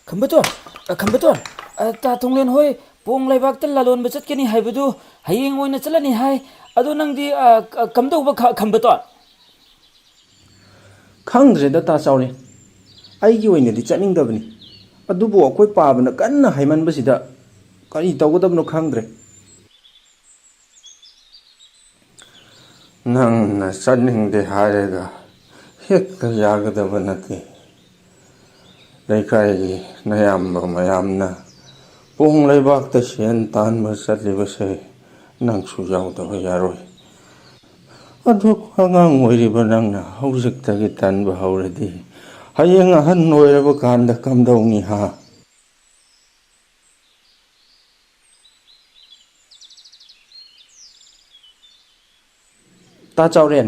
ꯈꯝꯕꯇꯣꯟ ꯈꯝꯕꯇꯣꯟ ꯇꯥ ꯊꯣꯡꯂꯦꯟ ꯍꯣꯏ ꯄꯣꯡ ꯂꯩꯕꯥꯛꯇ ꯂꯂꯣꯟꯕ ꯆꯠꯀꯅꯤ ꯍꯥꯏꯕꯗꯨ ꯍꯌꯦꯡ ꯑꯣꯏꯅ ꯆꯠꯂꯅꯤ ꯍꯥꯏ ꯑꯗꯣ ꯅꯪꯗꯤ ꯀꯝꯗꯧꯕ ꯈꯝꯕꯇꯣꯟ ꯈꯪꯗ꯭ꯔꯦꯗ ꯇꯥ ꯆꯥꯎꯔꯦꯟ ꯑꯩꯒꯤ ꯑꯣꯏꯅꯗꯤ ꯆꯠꯅꯤꯡꯗꯕꯅꯤ ꯑꯗꯨꯕꯨ ꯑꯩꯈꯣꯏ ꯄꯥꯕꯅ ꯀꯟꯅ ꯍꯥꯏꯃꯟꯕꯁꯤꯗ ꯀꯔꯤ ꯇꯧꯒꯗꯕꯅꯣ ꯈꯪꯗ꯭ꯔꯦ ꯅꯪꯅ ꯆꯠꯅꯤꯡꯗꯦ ꯍꯥꯏꯔꯒ ꯍꯦꯛꯇ ꯌꯥꯒꯗꯕ ꯅꯠꯇꯦ ꯂꯩꯀꯥꯏꯒꯤ ꯅꯌꯥꯝꯕ ꯃꯌꯥꯝꯅ ꯄꯣꯡ ꯂꯩꯕꯥꯛꯇ ꯁꯦꯟ ꯇꯥꯟꯕ ꯆꯠꯂꯤꯕꯁꯦ ꯅꯪꯁꯨ ꯌꯥꯎꯗꯕ ꯌꯥꯔꯣꯏ ꯑꯗꯨ ꯑꯉꯥꯡ ꯑꯣꯏꯔꯤꯕ ꯅꯪꯅ ꯍꯧꯖꯤꯛꯇꯒꯤ ꯇꯟꯕ ꯍꯧꯔꯗꯤ ꯍꯌꯦꯡ ꯑꯍꯟ ꯑꯣꯏꯔꯕ ꯀꯥꯟꯗ ꯀꯝꯗꯧꯅꯤ ꯍꯥ ꯇꯥ ꯆꯥꯎꯔꯦꯟ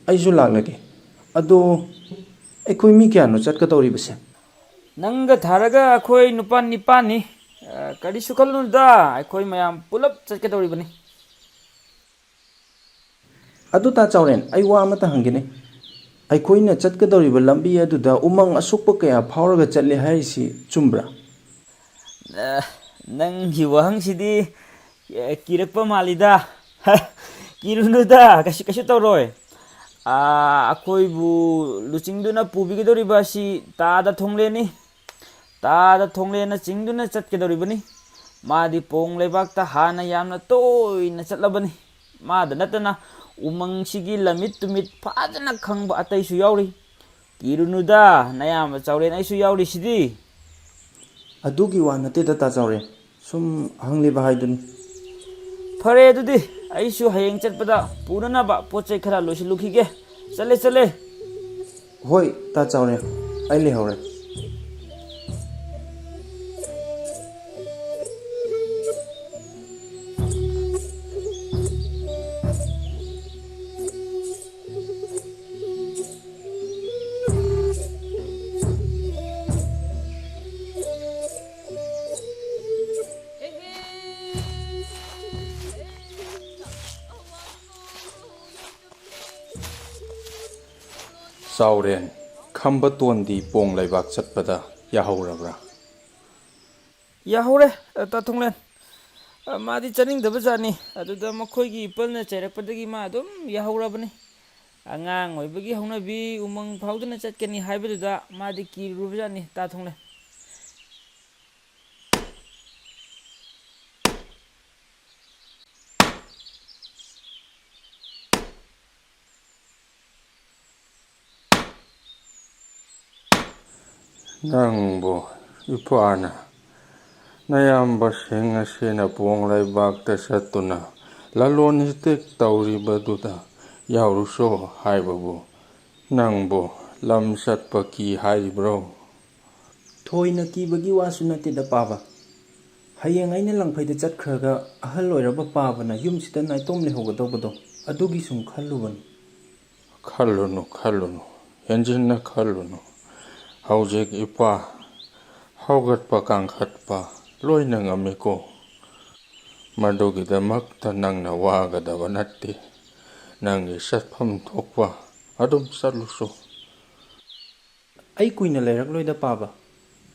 ꯑꯩꯁꯨ ꯂꯥꯛꯂꯒꯦ ꯑꯗꯣ ꯑꯩꯈꯣꯏ ꯃꯤ ꯀꯌꯥꯅꯣ ꯆꯠꯀꯗꯧꯔꯤꯕꯁꯦ ꯅꯪꯒ ꯊꯥꯔꯒ ꯑꯩꯈꯣꯏ ꯅꯨꯄꯥ ꯅꯤꯄꯥꯟꯅꯤ ꯀꯔꯤꯁꯨ ꯈꯜꯂꯨꯅꯨꯗ ꯑꯩꯈꯣꯏ ꯃꯌꯥꯝ ꯄꯨꯂꯞ ꯆꯠꯀꯗꯧꯔꯤꯕꯅꯤ ꯑꯗꯨ ꯇꯥ ꯆꯥꯎꯔꯦꯟ ꯑꯩ ꯋꯥ ꯑꯃꯇ ꯍꯪꯒꯦꯅꯦ ꯑꯩꯈꯣꯏꯅ ꯆꯠꯀꯗꯧꯔꯤꯕ ꯂꯝꯕꯤ ꯑꯗꯨꯗ ꯎꯃꯪ ꯑꯁꯨꯛꯄ ꯀꯌꯥ ꯐꯥꯎꯔꯒ ꯆꯠꯂꯦ ꯍꯥꯏꯔꯤꯁꯤ ꯆꯨꯝꯕ꯭ꯔꯥ ꯅꯪꯒꯤ ꯋꯥꯍꯪꯁꯤꯗꯤ ꯀꯤꯔꯛꯄ ꯃꯥꯜꯂꯤꯗ ꯀꯤꯔꯨꯅꯨꯗ ꯀꯩꯁꯨ ꯇꯧꯔꯣꯏ ꯑꯩꯈꯣꯏꯕꯨ ꯂꯨꯆꯤꯡꯗꯨꯅ ꯄꯨꯕꯤꯒꯗꯧꯔꯤꯕ ꯑꯁꯤ ꯇꯥꯗ ꯊꯣꯡꯂꯦꯟꯅꯤ ꯇꯥꯗ ꯊꯣꯡꯂꯦꯟꯅ ꯆꯤꯡꯗꯨꯅ ꯆꯠꯀꯗꯧꯔꯤꯕꯅꯤ ꯃꯥꯗꯤ ꯄꯣꯡ ꯂꯩꯕꯥꯛꯇ ꯍꯥꯟꯅ ꯌꯥꯝꯅ ꯇꯣꯏꯅ ꯆꯠꯂꯕꯅꯤ ꯃꯥꯗ ꯅꯠꯇꯅ ꯎꯃꯪꯁꯤꯒꯤ ꯂꯝꯃꯤꯠ ꯇꯨꯃꯤꯠ ꯐꯖꯅ ꯈꯪꯕ ꯑꯇꯩꯁꯨ ꯌꯥꯎꯔꯤ ꯀꯤꯔꯨꯅꯨꯗ ꯅꯌꯥꯝꯕ ꯆꯥꯎꯔꯦꯟ ꯑꯩꯁꯨ ꯌꯥꯎꯔꯤꯁꯤꯗꯤ ꯑꯗꯨꯒꯤ ꯋꯥ ꯅꯠꯇꯦꯗ ꯇꯥ ꯆꯥꯎꯔꯦꯟ ꯁꯨꯝ ꯍꯪꯂꯤꯕ ꯍꯥꯏꯗꯨꯅꯤ ꯐꯔꯦ ꯑꯗꯨꯗꯤ ꯑꯩꯁꯨ ꯍꯌꯦꯡ ꯆꯠꯄꯗ ꯄꯨꯅꯅꯕ ꯄꯣꯠ ꯆꯩ ꯈꯔ ꯂꯣꯏꯁꯤꯜꯂꯨꯈꯤꯒꯦ ꯆꯠꯂꯦ ꯍꯣꯏ ꯇꯥ ꯆꯥꯎꯔꯦꯟ ꯑꯩ ꯂꯩꯍꯧꯔꯦ ꯆꯥꯎꯔꯦꯟ ꯈꯝꯕꯇꯣꯟꯗꯤ ꯄꯣꯡ ꯂꯩꯕꯥꯛ ꯆꯠꯄꯗ ꯌꯥꯍꯧꯔꯕ꯭ꯔꯥ ꯌꯥꯍꯧꯔꯦ ꯇꯥ ꯊꯣꯡꯂꯦꯟ ꯃꯥꯗꯤ ꯆꯠꯅꯤꯡꯗꯕ ꯖꯥꯠꯅꯤ ꯑꯗꯨꯗ ꯃꯈꯣꯏꯒꯤ ꯏꯄꯜꯅ ꯆꯩꯔꯛꯄꯗꯒꯤ ꯃꯥ ꯑꯗꯨꯝ ꯌꯥꯍꯧꯔꯕꯅꯤ ꯑꯉꯥꯡ ꯑꯣꯏꯕꯒꯤ ꯍꯧꯅꯕꯤ ꯎꯃꯪ ꯐꯥꯎꯗꯨꯅ ꯆꯠꯀꯅꯤ ꯍꯥꯏꯕꯗꯨꯗ ꯃꯥꯗꯤ ꯀꯤꯔꯨꯔꯕ ꯖꯥꯠꯅꯤ ꯇꯥ ꯊꯣꯡꯂꯦꯟ ꯅꯪꯕꯨ ꯏꯄꯥꯅ ꯅꯌꯥꯝꯕꯁꯤꯡ ꯑꯁꯤꯅ ꯄꯣꯡ ꯂꯩꯕꯥꯛꯇ ꯆꯠꯇꯨꯅ ꯂꯂꯣꯟ ꯏꯇꯤꯛ ꯇꯧꯔꯤꯕꯗꯨꯗ ꯌꯥꯎꯔꯨꯁꯣ ꯍꯥꯏꯕꯕꯨ ꯅꯪꯕꯨ ꯂꯝ ꯆꯠꯄ ꯀꯤ ꯍꯥꯏꯔꯤꯕ꯭ꯔꯣ ꯊꯣꯏꯅ ꯀꯤꯕꯒꯤ ꯋꯥꯁꯨ ꯅꯠꯇꯦꯗ ꯄꯥꯕ ꯍꯌꯦꯡ ꯑꯩꯅ ꯂꯪꯐꯩꯗ ꯆꯠꯈ꯭ꯔꯒ ꯑꯍꯜ ꯑꯣꯏꯔꯕ ꯄꯥꯕꯅ ꯌꯨꯝꯁꯤꯗ ꯅꯥꯏꯇꯣꯝ ꯂꯩꯍꯧꯒꯗꯧꯕꯗꯣ ꯑꯗꯨꯒꯤ ꯁꯨꯝ ꯈꯜꯂꯨꯕꯅꯤ ꯈꯜꯂꯨꯅꯨ ꯍꯦꯟꯖꯤꯟꯅ ꯈꯜꯂꯨꯅꯨ ꯍꯧꯖꯤꯛ ꯏꯄꯥ ꯍꯧꯒꯠꯄ ꯀꯥꯡꯈꯠꯄ ꯂꯣꯏꯅ ꯉꯝꯃꯤꯀꯣ ꯃꯗꯨꯒꯤꯗꯃꯛꯇ ꯅꯪꯅ ꯋꯥꯒꯗꯕ ꯅꯠꯇꯦ ꯅꯪꯒꯤ ꯆꯠꯐꯝ ꯊꯣꯛꯄ ꯑꯗꯨꯝ ꯆꯠꯂꯨꯆꯣ ꯑꯩ ꯀꯨꯏꯅ ꯂꯩꯔꯛꯂꯣꯏꯗ ꯄꯥꯕ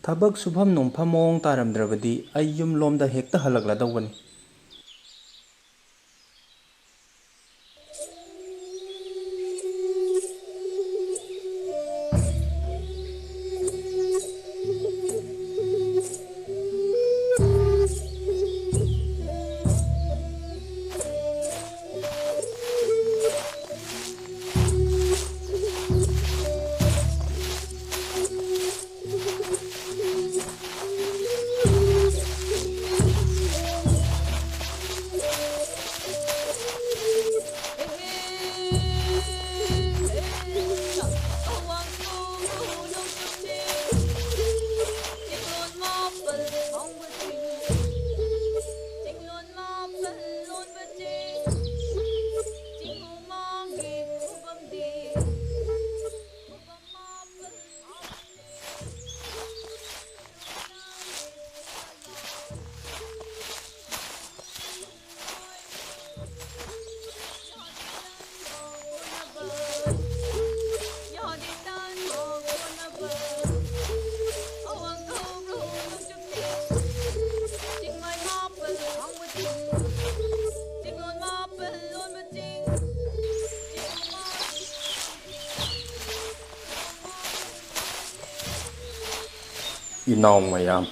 ꯊꯕꯛ ꯁꯨꯐꯝ ꯅꯣꯝꯐꯝ ꯃꯑꯣꯡ ꯇꯥꯔꯝꯗ꯭ꯔꯕꯗꯤ ꯑꯩ ꯌꯨꯝꯂꯣꯝꯗ ꯍꯦꯛꯇ ꯍꯜꯂꯛꯂꯗꯧꯕꯅꯤ ꯏꯅꯥꯎ ꯃꯌꯥꯝ,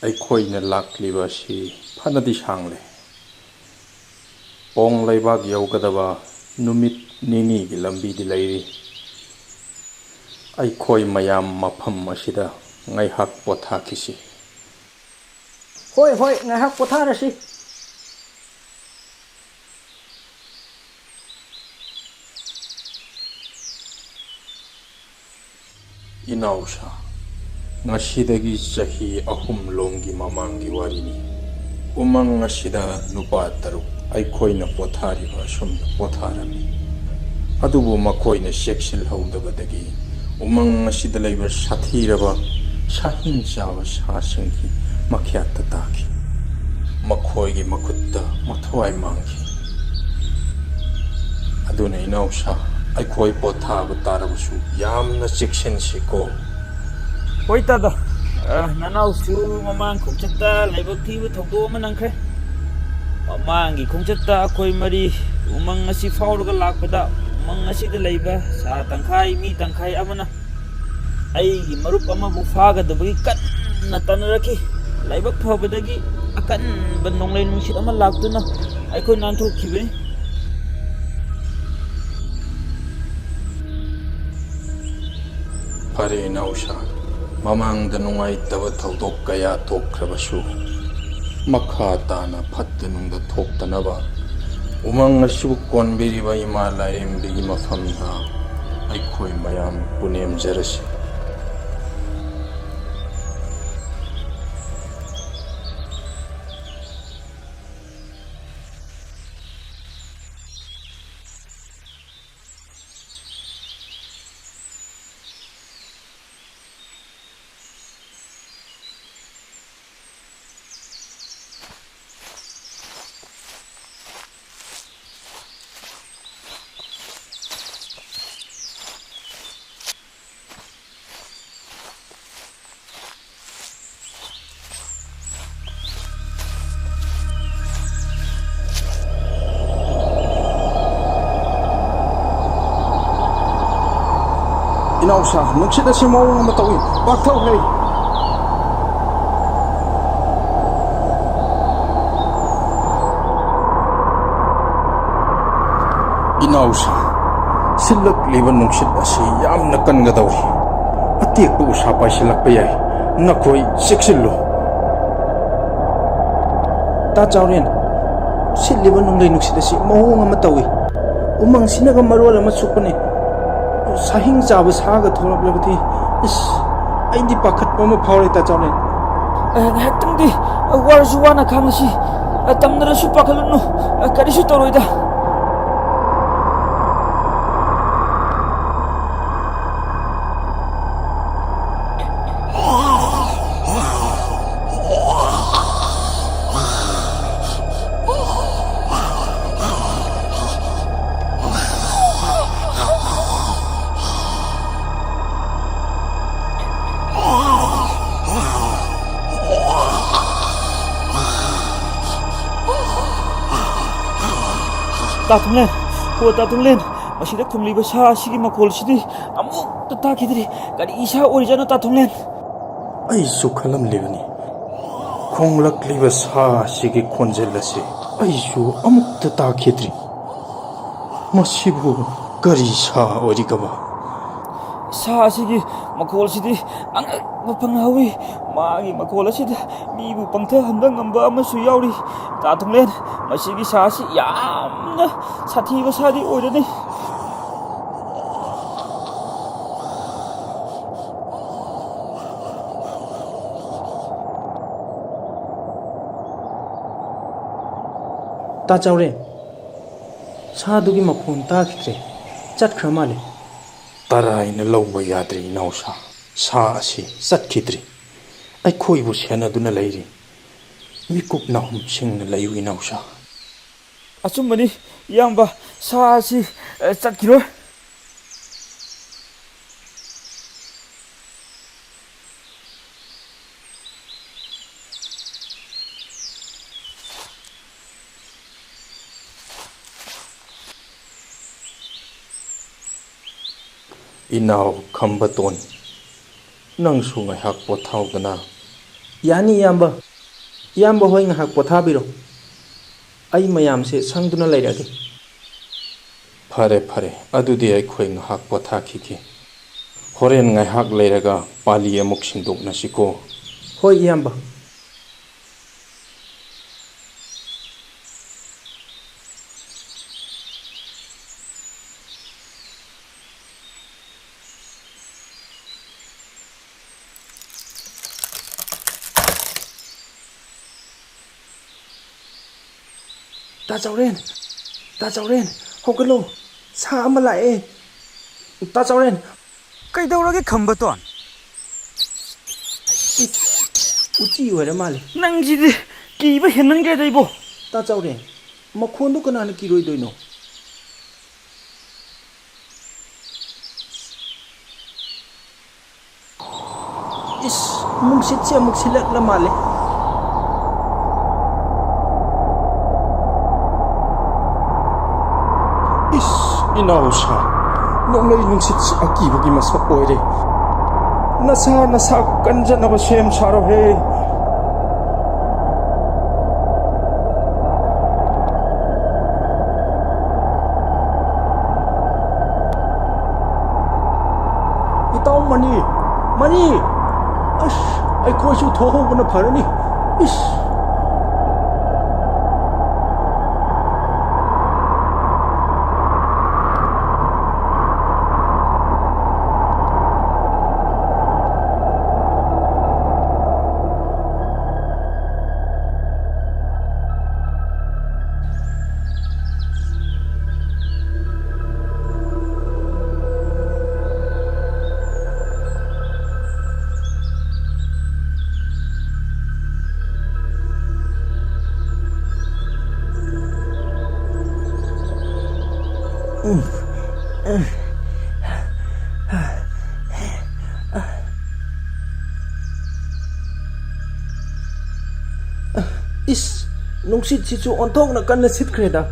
ꯑꯩꯈꯣꯏꯅ ꯂꯥꯛꯂꯤꯕ ꯑꯁꯤ ꯐꯅꯗꯤ ꯁꯥꯡꯂꯦ꯫ ꯄꯣꯡ ꯂꯩꯕꯥꯛ ꯌꯧꯒꯗꯕ ꯅꯨꯃꯤꯠ ꯅꯤꯅꯤꯒꯤ ꯂꯝꯕꯤꯗꯤ ꯂꯩꯔꯤ꯫ ꯑꯩꯈꯣꯏ ꯃꯌꯥꯝ ꯃꯐꯝ ꯑꯁꯤꯗ ꯉꯥꯏꯍꯥꯛ ꯄꯣꯊꯥꯈꯤꯁꯤ꯫ ꯍꯣꯏ ꯍꯣꯏ, ꯉꯥꯏꯍꯥꯛ ꯄꯣꯊꯥꯔꯁꯤ꯫ ꯏꯅꯥꯎꯁꯥ, ꯉꯁꯤꯗꯒꯤ ꯆꯍꯤ 3 ꯃꯃꯥꯡꯒꯤ ꯋꯥꯔꯤꯅꯤ꯫ ꯎꯃꯪ ꯑꯁꯤꯗ ꯅꯨꯄꯥ 3 ꯑꯩꯈꯣꯏꯅ ꯄꯣꯊꯥꯔꯤꯕ ꯑꯁꯨꯝꯅ ꯄꯣꯊꯥꯔꯝꯃꯤ꯫ ꯑꯗꯨꯕꯨ ꯃꯈꯣꯏꯅ ꯆꯦꯛꯁꯤꯜꯍꯧꯗꯕꯗꯒꯤ ꯎꯃꯪ ꯑꯁꯤꯗ ꯂꯩꯕ ꯁꯥꯊꯤꯔꯕ ꯁꯥꯍꯤꯡ ꯆꯥꯕ ꯁꯥꯁꯤꯡꯒꯤ ꯃꯈ꯭ꯌꯥꯠꯇ ꯇꯥꯈꯤ꯫ ꯃꯈꯣꯏꯒꯤ ꯃꯈꯨꯠꯇ ꯃꯊ꯭ꯋꯥꯏ ꯃꯥꯡꯈꯤ꯫ ꯑꯗꯨꯅ ꯏꯅꯥꯎꯁꯥ, ꯑꯩꯈꯣꯏ ꯄꯣꯊꯥꯕ ꯇꯥꯔꯕꯁꯨ ꯌꯥꯝꯅ ꯆꯦꯛꯁꯤꯟꯁꯤꯀꯣ꯫ ꯍꯣꯏ ꯇꯥꯗ, ꯅꯅꯥꯎꯁꯨ ꯃꯃꯥꯡ ꯈꯣꯡꯆꯠꯇ ꯂꯥꯏꯕꯛ ꯊꯤꯕ ꯊꯧꯗꯣꯛ ꯑꯃ ꯅꯪꯈ꯭ꯔꯦ꯫ ꯃꯃꯥꯡꯒꯤ ꯈꯣꯡꯆꯠꯇ ꯑꯩꯈꯣꯏ 4 ꯎꯃꯪ ꯑꯁꯤ ꯐꯥꯎꯔꯒ ꯂꯥꯛꯄꯗ ꯎꯃꯪ ꯑꯁꯤꯗ ꯂꯩꯕ ꯁꯥ ꯇꯪꯈꯥꯏ ꯃꯤ ꯇꯪꯈꯥꯏ ꯑꯃꯅ ꯑꯩꯒꯤ ꯃꯔꯨꯞ ꯑꯃꯕꯨ ꯐꯥꯒꯗꯕꯒꯤ ꯀꯟꯅ ꯇꯥꯟꯅꯔꯛꯈꯤ꯫ ꯂꯥꯏꯕꯛ ꯐꯕꯗꯒꯤ ꯑꯀꯟꯕ ꯅꯣꯡꯂꯩ ꯅꯨꯡꯁꯤꯠ ꯑꯃ ꯂꯥꯛꯇꯨꯅ ꯑꯩꯈꯣꯏ ꯅꯥꯟꯊꯣꯛꯈꯤꯕꯅꯤ꯫ ꯐꯔꯦ ꯏꯅꯥꯎꯁꯥ, ꯃꯃꯥꯡꯗ ꯅꯨꯡꯉꯥꯏꯇꯕ ꯊꯧꯗꯣꯛ ꯀꯌꯥ ꯊꯣꯛꯈ꯭ꯔꯕꯁꯨ ꯃꯈꯥ ꯇꯥꯅ ꯐꯠꯇ ꯅꯨꯡꯗ ꯊꯣꯛꯇꯅꯕ ꯎꯃꯪ ꯑꯁꯤꯕꯨ ꯀꯣꯟꯕꯤꯔꯤꯕ ꯏꯃꯥ ꯂꯥꯏꯔꯦꯝꯕꯤꯒꯤ ꯃꯐꯝꯗ ꯑꯩꯈꯣꯏ ꯃꯌꯥꯝ ꯄꯨꯅꯦꯝꯖꯔꯁꯤ꯫ ꯏꯅꯥꯎꯁꯥ, ꯅꯨꯡꯁꯤꯠ ꯑꯁꯤ ꯃꯑꯣꯡ ꯑꯃ ꯇꯧꯏ, ꯄꯥꯛꯊꯧ ꯂꯩ꯫ ꯏꯅꯥꯎꯁꯥ, ꯁꯤꯜꯂꯛꯂꯤꯕ ꯅꯨꯡꯁꯤꯠ ꯑꯁꯤ ꯌꯥꯝꯅ ꯀꯟꯒꯗꯧꯔꯤ꯫ ꯑꯇꯦꯛꯄ ꯎꯁꯥ ꯄꯥꯏꯁꯤꯜꯂꯛꯄ ꯌꯥꯏ꯫ ꯅꯈꯣꯏ ꯆꯦꯛꯁꯤꯜꯂꯨ꯫ ꯇꯥ ꯆꯥꯎꯔꯦꯟ, ꯁꯤꯠꯂꯤꯕ ꯅꯣꯡꯂꯩ ꯅꯨꯡꯁꯤꯠ ꯑꯁꯤ ꯃꯑꯣꯡ ꯑꯃ ꯇꯧꯏ꯫ ꯎꯃꯪꯁꯤꯅꯒ ꯃꯔꯣꯜ ꯑꯃ ꯆꯨꯞꯄꯅꯤ꯫ ꯁꯥꯍꯤꯡ ꯆꯥꯕ ꯁꯥꯒ ꯊꯣꯛꯂꯛꯂꯕꯗꯤ ꯑꯩꯗꯤ ꯄꯥꯈꯠꯄ ꯑꯃ ꯐꯥꯎꯔꯦ ꯇꯥ ꯆꯥꯎꯔꯦꯟ꯫ ꯉꯥꯏꯍꯥꯛꯇꯪꯗꯤ ꯋꯥꯔꯁꯨ ꯋꯥꯅ ꯈꯥꯡꯉꯁꯤ꯫ ꯇꯝꯅꯔꯁꯨ ꯄꯥꯈꯠꯂꯨꯅꯨ, ꯀꯔꯤꯁꯨ ꯇꯧꯔꯣꯏꯗ꯫ ꯇꯥꯊꯨꯡꯂꯦꯟ, ꯇꯥꯊꯨꯡꯂꯦꯟ, ꯃꯁꯤꯗ ꯈꯨꯝꯂꯤꯕ ꯁꯥ ꯑꯁꯤꯒꯤ ꯃꯈꯣꯜꯁꯤꯗꯤ ꯑꯃꯨꯛꯇ ꯇꯥꯈꯤꯗ꯭ꯔꯤ꯫ ꯀꯔꯤ ꯁꯥ ꯑꯣꯏꯔꯤꯖꯥꯠꯅꯣ ꯇꯥꯊꯨꯡꯂꯦꯟ? ꯑꯩꯁꯨ ꯈꯜꯂꯝꯂꯤꯕꯅꯤ, ꯈꯣꯡꯂꯛꯂꯤꯕ ꯁꯥ ꯑꯁꯤꯒꯤ ꯈꯣꯟꯖꯦꯜ ꯑꯁꯤ ꯑꯩꯁꯨ ꯑꯃꯨꯛꯇ ꯇꯥꯈꯤꯗ꯭ꯔꯤ꯫ ꯃꯁꯤꯕꯨ ꯀꯔꯤ ꯁꯥ ꯑꯣꯏꯔꯤꯒꯕ? ꯁꯥ ꯑꯁꯤꯒꯤ ꯃꯈꯣꯜꯁꯤꯗꯤ ꯑꯉꯛꯄ ꯐꯪꯍꯧꯏ꯫ ꯃꯥꯒꯤ ꯃꯈꯣꯜ ꯑꯁꯤꯗ ꯃꯤꯕꯨ ꯄꯪꯊꯍꯟꯕ ꯉꯝꯕ ꯑꯃꯁꯨ ꯌꯥꯎꯔꯤ꯫ ꯇꯥꯊꯨꯡꯂꯦꯟ, ꯃꯁꯤꯒꯤ ꯁꯥ ꯑꯁꯤ ꯌꯥꯝꯅ ꯁꯥꯊꯤꯕ ꯁꯥꯗꯤ ꯑꯣꯏꯔꯅꯤ꯫ ꯇꯥ ꯆꯥꯎꯔꯦꯟ, ꯁꯥꯗꯨꯒꯤ ꯃꯈꯣꯟ ꯇꯥꯈꯤꯗ꯭ꯔꯦ, ꯆꯠꯈ꯭ꯔ ꯃꯥꯜꯂꯦ꯫ ꯇꯔꯥꯏꯅ ꯂꯧꯕ ꯌꯥꯗ꯭ꯔꯤ ꯏꯅꯥꯎꯁꯥ, ꯁꯥ ꯑꯁꯤ ꯆꯠꯈꯤꯗ꯭ꯔꯤ, ꯑꯩꯈꯣꯏꯕꯨ ꯁꯦꯟꯅꯗꯨꯅ ꯂꯩꯔꯤ꯫ ꯃꯤꯀꯨꯞ ꯅꯥꯍꯨꯝ ꯁꯤꯡꯅ ꯂꯩꯌꯨ ꯏꯅꯥꯎꯁꯥ꯫ ꯑꯆꯨꯝꯕꯅꯤ ꯏꯌꯥꯝꯕ, ꯁꯥ ꯑꯁꯤ ꯆꯠꯈꯤꯔꯣꯏ꯫ ꯏꯅꯥꯎ ꯈꯝꯕꯇꯣꯟ, ꯅꯪꯁꯨ ꯉꯥꯏꯍꯥꯛ ꯄꯣꯊꯥꯎꯗꯅ. ꯌꯥꯅꯤ ꯏꯌꯥꯝꯕ. ꯏꯌꯥꯝꯕ ꯍꯣꯏ ꯉꯥꯏꯍꯥꯛ ꯄꯣꯊꯥꯕꯤꯔꯣ. ꯑꯩ ꯃꯌꯥꯝꯁꯦ ꯁꯪꯗꯨꯅ ꯂꯩꯔꯒꯦ. ꯐꯔꯦ ꯐꯔꯦ, ꯑꯗꯨꯗꯤ ꯑꯩꯈꯣꯏ ꯉꯥꯏꯍꯥꯛ ꯄꯣꯊꯥꯈꯤꯒꯦ. ꯍꯣꯔꯦꯟ ꯉꯥꯏꯍꯥꯛ ꯂꯩꯔꯒ ꯄꯥꯂꯤ ꯑꯃꯨꯛ ꯁꯤꯟꯗꯣꯛꯅꯁꯤꯀꯣ. ꯍꯣꯏ ꯏꯌꯥꯝꯕ. ꯇꯥ ꯆꯥꯎꯔꯦꯟ, ꯇꯥ ꯆꯥꯎꯔꯦꯟ, ꯍꯧꯒꯠꯂꯣ. ꯁꯥ ꯑꯃ ꯂꯥꯛꯑꯦ. ꯇꯥ ꯆꯥꯎꯔꯦꯟ. ꯀꯩꯗꯧꯔꯒꯦ ꯈꯝꯕꯇꯣꯟ? ꯎꯆꯤ ꯑꯣꯏꯔ ꯃꯥꯜꯂꯦ. ꯅꯪꯁꯤꯗꯤ ꯀꯤꯕ ꯍꯦꯟꯃꯟꯈ꯭ꯔꯦꯗ ꯏꯕꯣ. ꯇꯥ ꯆꯥꯎꯔꯦꯟ, ꯃꯈꯣꯟꯗꯣ ꯀꯅꯥꯅ ꯀꯤꯔꯣꯏꯗꯣꯏꯅꯣ? ꯅꯨꯡꯁꯤꯠꯁꯦ ꯑꯃꯨꯛ ꯁꯤꯜꯂꯛꯂ ꯃꯥꯜꯂꯦ. ꯏꯅꯥꯎꯁꯥ, ꯅꯣꯡꯂꯩ ꯅꯨꯡꯁꯤꯠꯁꯤ ꯑꯀꯤꯕꯒꯤ ꯃꯁꯛ ꯑꯣꯏꯔꯦ. ꯅꯁꯥ ꯀꯟꯖꯅꯕ ꯁꯦꯝ ꯁꯥꯔꯣꯍꯦ. ꯏꯇꯥꯎ ꯃꯅꯤ, ꯃꯅꯤ, ꯑꯩꯈꯣꯏꯁꯨ ꯊꯣꯛꯍꯧꯕꯅ ꯐꯔꯅꯤ. ꯅꯨꯡꯁꯤꯠꯁꯤꯁꯨ ꯑꯣꯟꯊꯣꯛꯅ ꯀꯟꯅ ꯁꯤꯠꯈ꯭ꯔꯦꯗ.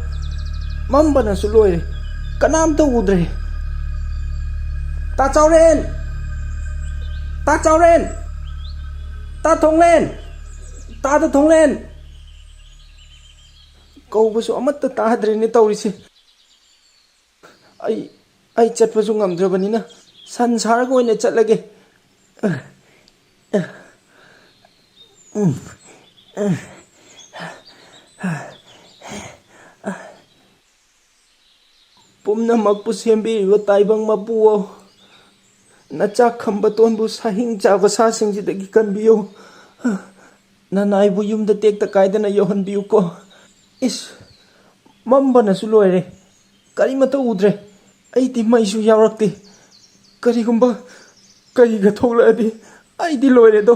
ꯃꯝꯕꯅꯁꯨ ꯂꯣꯏꯔꯦ. ꯀꯅꯥꯝꯇ ꯎꯗ꯭ꯔꯦ. ꯇꯥ ꯆꯥꯎꯔꯦꯟ! ꯇꯥ ꯆꯥꯎꯔꯦꯟ! ꯇꯥ ꯊꯣꯡꯂꯦꯟ! ꯇꯥꯗ ꯊꯣꯡꯂꯦꯟ! ꯀꯧꯕꯁꯨ ꯑꯃꯠꯇ ꯇꯥꯗ꯭ꯔꯦꯅꯦ ꯇꯧꯔꯤꯁꯦ. ꯑꯩ ꯆꯠꯄꯁꯨ ꯉꯝꯗ꯭ꯔꯕꯅꯤꯅ ꯁꯟ ꯁꯥꯔꯒ ꯑꯣꯏꯅ ꯆꯠꯂꯒꯦ. ꯄꯨꯝꯅꯃꯛꯄꯨ ꯁꯦꯝꯕꯤꯔꯤꯕ ꯇꯥꯏꯕꯪ ꯃꯄꯨꯑꯣ, ꯅꯆꯥ ꯈꯝꯕꯇꯣꯟꯕꯨ ꯁꯥꯍꯤꯡ ꯆꯥꯕ ꯁꯥꯁꯤꯡꯁꯤꯗꯒꯤ ꯀꯟꯕꯤꯌꯨ. ꯅꯅꯥꯏꯕꯨ ꯌꯨꯝꯗ ꯇꯦꯛꯇ ꯀꯥꯏꯗꯅ ꯌꯧꯍꯟꯕꯤꯌꯨꯀꯣ. ꯃꯝꯕꯅꯁꯨ ꯂꯣꯏꯔꯦ. ꯀꯔꯤꯃꯠꯇ ꯎꯗ꯭ꯔꯦ. ꯑꯩꯗꯤ ꯃꯩꯁꯨ ꯌꯥꯎꯔꯛꯇꯦ. ꯀꯔꯤꯒꯨꯝꯕ ꯀꯩꯒ ꯊꯣꯛꯂꯛꯑꯗꯤ ꯑꯩꯗꯤ ꯂꯣꯏꯔꯦꯗꯣ.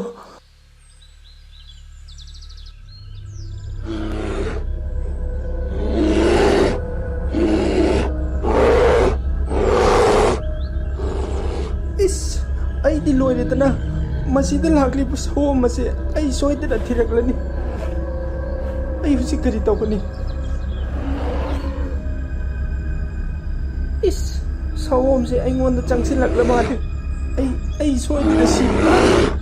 ꯑꯩꯗꯤ ꯂꯣꯏꯔꯦꯗꯅ. ꯃꯁꯤꯗ ꯂꯥꯛꯂꯤꯕ ꯁꯑꯣꯝ ꯑꯁꯦ ꯑꯩ ꯁꯣꯏꯗꯅ ꯊꯤꯔꯛꯂꯅꯤ. ꯑꯩ ꯍꯧꯖꯤꯛ ꯀꯔꯤ ꯇꯧꯒꯅꯤ? ꯁꯑꯣꯝꯁꯦ ꯑꯩꯉꯣꯟꯗ ꯆꯪꯁꯤꯜꯂꯛꯂ ꯃꯥꯜꯂꯦ. ꯑꯩ ꯁꯣꯏꯗꯅ ꯁꯤꯕ ꯇꯥꯔꯦ.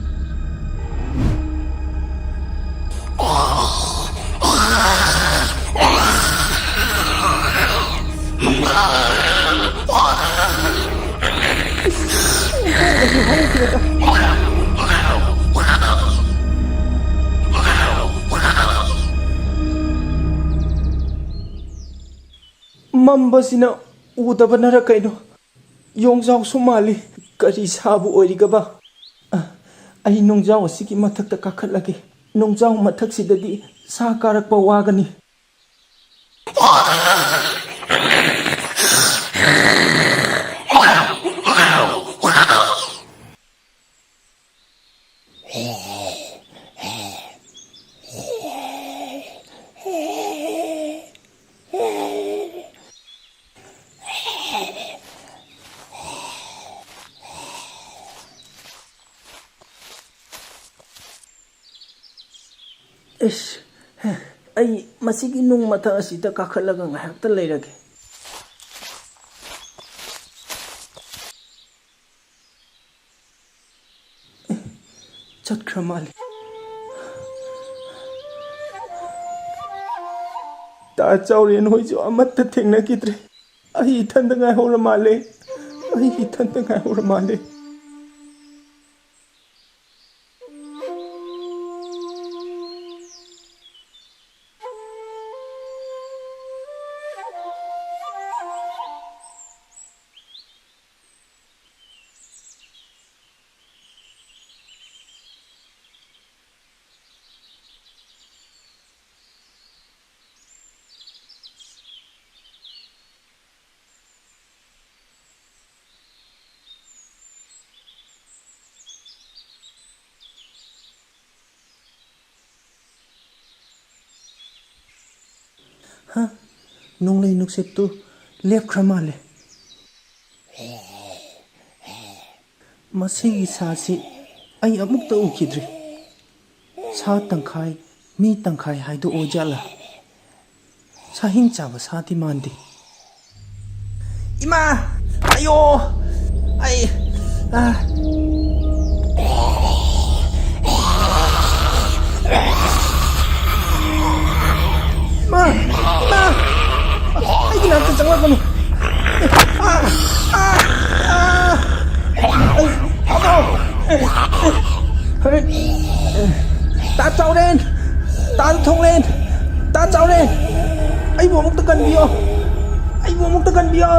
ꯃꯝꯕꯁꯤꯅ ꯎꯗꯕꯅꯔ ꯀꯩꯅꯣ? ꯌꯣꯡꯖꯥꯎꯁꯨ ꯃꯥꯜꯂꯤ. ꯀꯔꯤ ꯁꯥꯕꯨ ꯑꯣꯏꯔꯤꯒꯕ? ꯑꯩ ꯅꯣꯡꯖꯥꯎ ꯑꯁꯤꯒꯤ ꯃꯊꯛꯇ ꯀꯥꯈꯠꯂꯒꯦ. ꯅꯣꯡꯖꯥꯎ ꯃꯊꯛꯁꯤꯗꯗꯤ ꯁꯥ ꯀꯥꯔꯛꯄ ꯋꯥꯒꯅꯤ. ꯑꯩ ꯃꯁꯤꯒꯤ ꯅꯨꯡ ꯃꯊꯛ ꯑꯁꯤꯗ ꯀꯥꯈꯠꯂꯒ ꯉꯥꯏꯍꯥꯛꯇ ꯂꯩꯔꯒꯦ. ꯆꯠꯈ꯭ꯔ ꯃꯥꯜꯂꯦ ꯇꯥ ꯆꯥꯎꯔꯦꯟ ꯍꯣꯏꯁꯨ ꯑꯃꯠꯇ ꯊꯦꯡꯅꯈꯤꯗ꯭ꯔꯦ ꯑꯩ ꯏꯊꯟꯇ ꯉꯥꯏꯍꯧꯔ ꯃꯥꯜꯂꯦ ꯑꯩ ꯏꯊꯟꯇ ꯉꯥꯏꯍꯧꯔ ꯃꯥꯜꯂꯦ ꯅꯣꯡꯂꯩ ꯅꯨꯡꯁꯤꯠꯇꯨ ꯂꯦꯞꯈ꯭ꯔ ꯃꯥꯜꯂꯦ ꯃꯁꯤꯒꯤ ꯁꯥꯁꯤ ꯑꯩ ꯑꯃꯨꯛꯇ ꯎꯈꯤꯗ꯭ꯔꯤ ꯁꯥ ꯇꯪꯈꯥꯏ ꯃꯤ ꯇꯪꯈꯥꯏ ꯍꯥꯏꯗꯨ ꯑꯣꯏꯖꯥꯠꯂ ꯁꯥꯍꯤꯡ ꯆꯥꯕ ꯁꯥꯗꯤ ꯃꯥꯟꯗꯦ ꯏꯃꯥ ꯑꯌꯣ ꯑꯩ ꯏꯃꯥ ꯏꯃꯥ ꯑꯩꯒꯤ ꯅꯥꯛꯇ ꯆꯪꯂꯛꯀꯅꯨ ꯇꯥ ꯆꯥꯎꯔꯦꯟ ꯇꯥ ꯊꯣꯡꯂꯦꯟ ꯇꯥ ꯆꯥꯎꯔꯦꯟ ꯑꯩꯕꯨ ꯑꯃꯨꯛꯇ ꯀꯟꯕꯤꯌꯣ ꯑꯩꯕꯨ ꯑꯃꯨꯛꯇ ꯀꯟꯕꯤꯌꯣ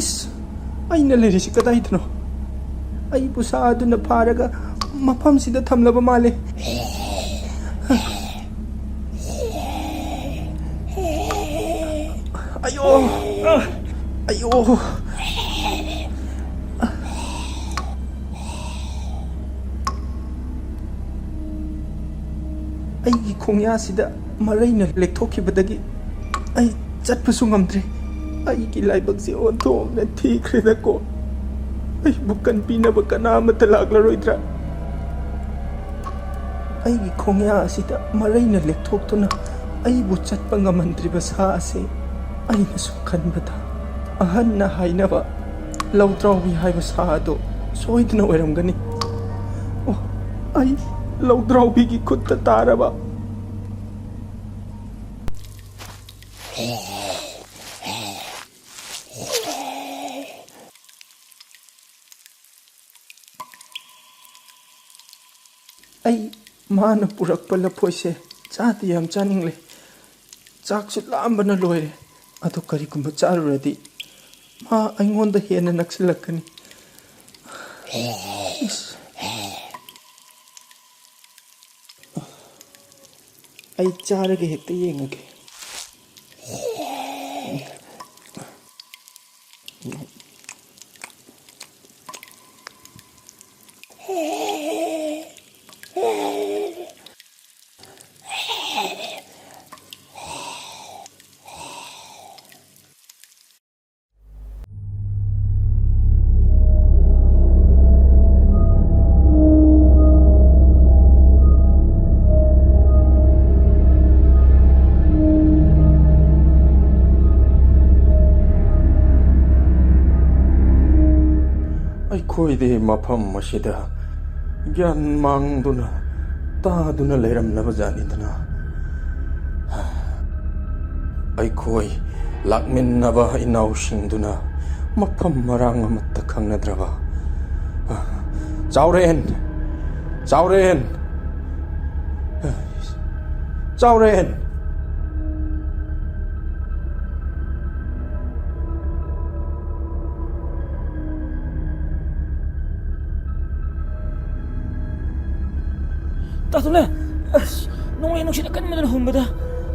ꯏꯁ ꯑꯩꯅ ꯂꯩꯔꯤꯁꯤ ꯀꯗꯥꯏꯗꯅꯣ ꯑꯩꯕꯨ ꯁꯥ ꯑꯗꯨꯅ ꯐꯥꯔꯒ ꯃꯐꯝꯁꯤꯗ ꯊꯝꯂꯕ ꯃꯥꯜꯂꯦ ꯑꯌꯣ ꯑꯌꯣ ꯑꯩꯒꯤ ꯈꯣꯡꯌꯥꯁꯤꯗ ꯃꯔꯩꯅ ꯂꯦꯛꯊꯣꯛꯈꯤꯕꯗꯒꯤ ꯑꯩ ꯆꯠꯄꯁꯨ ꯉꯝꯗ꯭ꯔꯦ ꯑꯩꯒꯤ ꯂꯥꯏꯕꯛꯁꯦ ꯑꯣꯟꯊꯣꯛꯅ ꯊꯤꯈ꯭ꯔꯦꯗꯀꯣ ꯑꯩꯕꯨ ꯀꯟꯕꯤꯅꯕ ꯀꯅꯥꯃꯠꯇ ꯂꯥꯛꯂꯔꯣꯏꯗ꯭ꯔꯥ ꯑꯩꯒꯤ ꯈꯣꯡꯌꯥ ꯑꯁꯤꯗ ꯃꯔꯩꯅ ꯂꯦꯛꯊꯣꯛꯇꯨꯅ ꯑꯩꯕꯨ ꯆꯠꯄ ꯉꯝꯍꯟꯗ꯭ꯔꯤꯕ ꯁꯥ ꯑꯁꯤ ꯑꯩꯅ ꯁꯨꯝ ꯈꯟꯕꯗ ꯑꯍꯟꯅ ꯍꯥꯏꯅꯕ ꯂꯧꯗ꯭ꯔꯥꯎꯕꯤ ꯍꯥꯏꯕ ꯁꯥ ꯑꯗꯣ ꯁꯣꯏꯗꯅ ꯑꯣꯏꯔꯝꯒꯅꯤ ꯑꯣ ꯑꯩ ꯂꯧꯗ꯭ꯔꯥꯎꯕꯤꯒꯤ ꯈꯨꯠꯇ ꯇꯥꯔꯕ ꯑꯩ ꯃꯥꯅ ꯄꯨꯔꯛꯄ ꯂꯐꯣꯏꯁꯦ ꯆꯥꯗꯤ ꯌꯥꯝ ꯆꯥꯅꯤꯡꯂꯦ ꯆꯥꯛꯁꯨ ꯂꯥꯝꯕꯅ ꯂꯣꯏꯔꯦ ꯑꯗꯨ ꯀꯔꯤꯒꯨꯝꯕ ꯆꯥꯔꯨꯔꯗꯤ ꯃꯥ ꯑꯩꯉꯣꯟꯗ ꯍꯦꯟꯅ ꯅꯛꯁꯤꯜꯂꯛꯀꯅꯤ ꯑꯩ ꯆꯥꯔꯒ ꯍꯦꯛꯇ ꯌꯦꯡꯉꯒꯦ ꯑꯩꯈꯣꯏꯗꯤ ꯃꯐꯝ ꯑꯁꯤꯗ ꯒ꯭ꯌꯥꯟ ꯃꯥꯡꯗꯨꯅ ꯇꯥꯗꯨꯅ ꯂꯩꯔꯝꯂꯕ ꯖꯥꯠꯅꯤꯗꯅ ꯑꯩꯈꯣꯏ ꯂꯥꯛꯃꯤꯟꯅꯕ ꯏꯅꯥꯎꯁꯤꯡꯗꯨꯅ ꯃꯐꯝ ꯃꯔꯥꯡ ꯑꯃꯠꯇ ꯈꯪꯅꯗ꯭ꯔꯕ ꯆꯥꯎꯔꯦꯟ ꯆꯥꯎꯔꯦꯟ ꯆꯥꯎꯔꯦꯟ ꯇꯥꯊꯣꯛꯂꯦ ꯑꯁ ꯅꯣꯡꯂꯩ ꯅꯨꯡꯁꯤꯠ ꯑꯀꯟꯕꯗꯨꯅ ꯍꯨꯝꯕꯗ